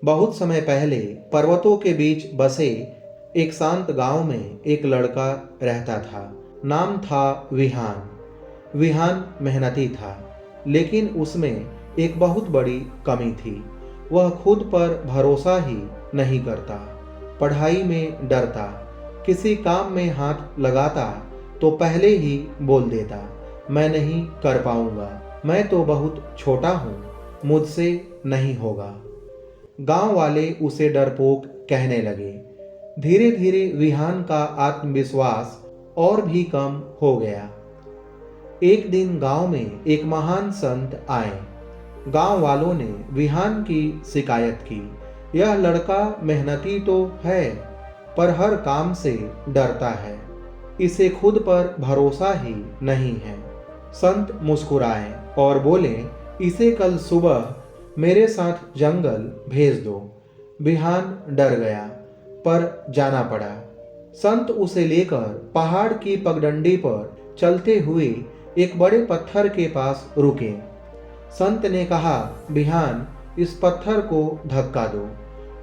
बहुत समय पहले पर्वतों के बीच बसे एक शांत गांव में एक लड़का रहता था। नाम था विहान। विहान मेहनती था, लेकिन उसमें एक बहुत बड़ी कमी थी। वह खुद पर भरोसा ही नहीं करता, पढ़ाई में डरता, किसी काम में हाथ लगाता तो पहले ही बोल देता, मैं नहीं कर पाऊंगा, मैं तो बहुत छोटा हूँ, मुझसे नहीं होगा। गांव वाले उसे डरपोक कहने लगे। धीरे धीरे विहान का आत्मविश्वास और भी कम हो गया। एक दिन गांव में एक महान संत आए। गांव वालों ने विहान की शिकायत की। यह लड़का मेहनती तो है, पर हर काम से डरता है, इसे खुद पर भरोसा ही नहीं है। संत मुस्कुराए और बोले, इसे कल सुबह मेरे साथ जंगल भेज दो। विहान डर गया, पर जाना पड़ा। संत उसे लेकर पहाड़ की पगडंडी पर चलते हुए एक बड़े पत्थर के पास रुके। संत ने कहा, विहान, इस पत्थर को धक्का दो।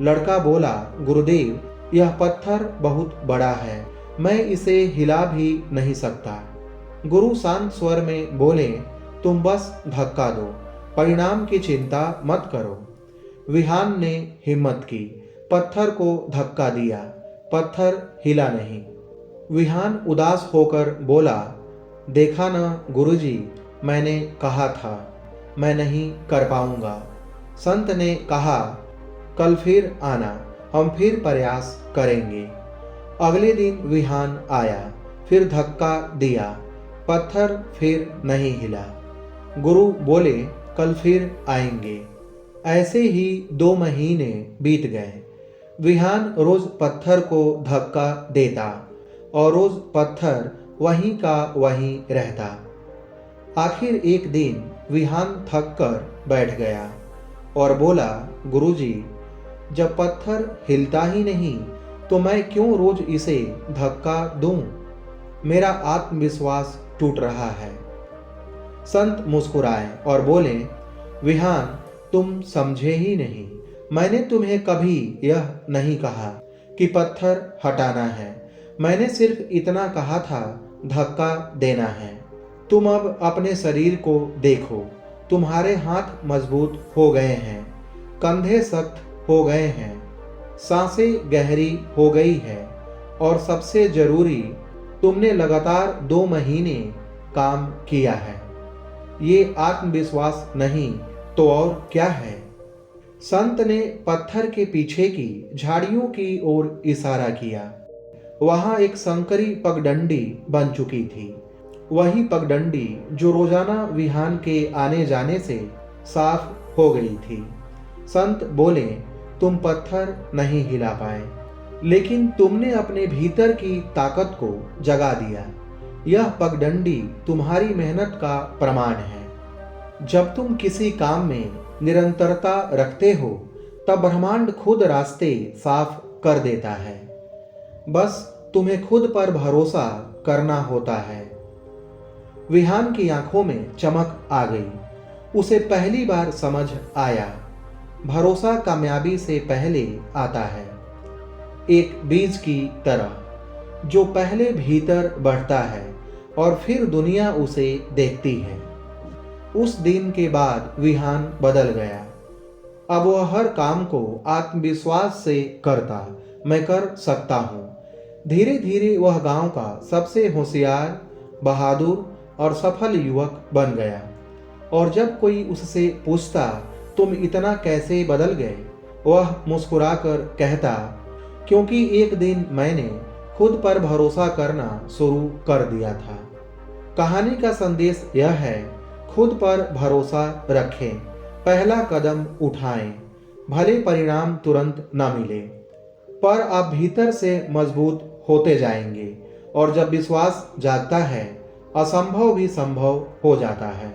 लड़का बोला, गुरुदेव, यह पत्थर बहुत बड़ा है, मैं इसे हिला भी नहीं सकता। गुरु शांत स्वर में बोले, तुम बस धक्का दो, परिणाम की चिंता मत करो। विहान ने हिम्मत की, पत्थर को धक्का दिया, पत्थर हिला नहीं। विहान उदास होकर बोला, देखा न गुरुजी, मैंने कहा था मैं नहीं कर पाऊंगा। संत ने कहा, कल फिर आना, हम फिर प्रयास करेंगे। अगले दिन विहान आया, फिर धक्का दिया, पत्थर फिर नहीं हिला। गुरु बोले, कल फिर आएंगे। ऐसे ही 2 महीने बीत गए। विहान रोज पत्थर को धक्का देता और रोज पत्थर वहीं का वहीं रहता। आखिर एक दिन विहान थक कर बैठ गया और बोला, गुरुजी, जब पत्थर हिलता ही नहीं तो मैं क्यों रोज इसे धक्का दूं? मेरा आत्मविश्वास टूट रहा है। संत मुस्कुराए और बोले, विहान, तुम समझे ही नहीं। मैंने तुम्हें कभी यह नहीं कहा कि पत्थर हटाना है। मैंने सिर्फ इतना कहा था, धक्का देना है। तुम अब अपने शरीर को देखो, तुम्हारे हाथ मजबूत हो गए हैं, कंधे सख्त हो गए हैं, सांसें गहरी हो गई है, और सबसे जरूरी, तुमने लगातार 2 महीने काम किया है। ये आत्मविश्वास नहीं तो और क्या है? संत ने पत्थर के पीछे की झाड़ियों की ओर इशारा किया। वहां एक संकरी पगडंडी बन चुकी थी, वही पगडंडी जो रोजाना विहान के आने जाने से साफ हो गई थी। संत बोले, तुम पत्थर नहीं हिला पाए, लेकिन तुमने अपने भीतर की ताकत को जगा दिया। यह पगडंडी तुम्हारी मेहनत का प्रमाण है। जब तुम किसी काम में निरंतरता रखते हो, तब ब्रह्मांड खुद रास्ते साफ कर देता है। बस तुम्हें खुद पर भरोसा करना होता है। विहान की आंखों में चमक आ गई। उसे पहली बार समझ आया, भरोसा कामयाबी से पहले आता है। एक बीज की तरह जो पहले भीतर बढ़ता है और फिर दुनिया उसे देखती है। उस दिन के बाद विहान बदल गया। अब वह हर काम को आत्मविश्वास से करता, मैं कर सकता हूँ। धीरे धीरे वह गांव का सबसे होशियार, बहादुर और सफल युवक बन गया। और जब कोई उससे पूछता, तुम इतना कैसे बदल गए, वह मुस्कुराकर कहता, क्योंकि एक दिन मैंने खुद पर भरोसा करना शुरू कर दिया था। कहानी का संदेश यह है, खुद पर भरोसा रखें, पहला कदम उठाएं। भले परिणाम तुरंत न मिले, पर आप भीतर से मजबूत होते जाएंगे, और जब विश्वास जागता है, असंभव भी संभव हो जाता है।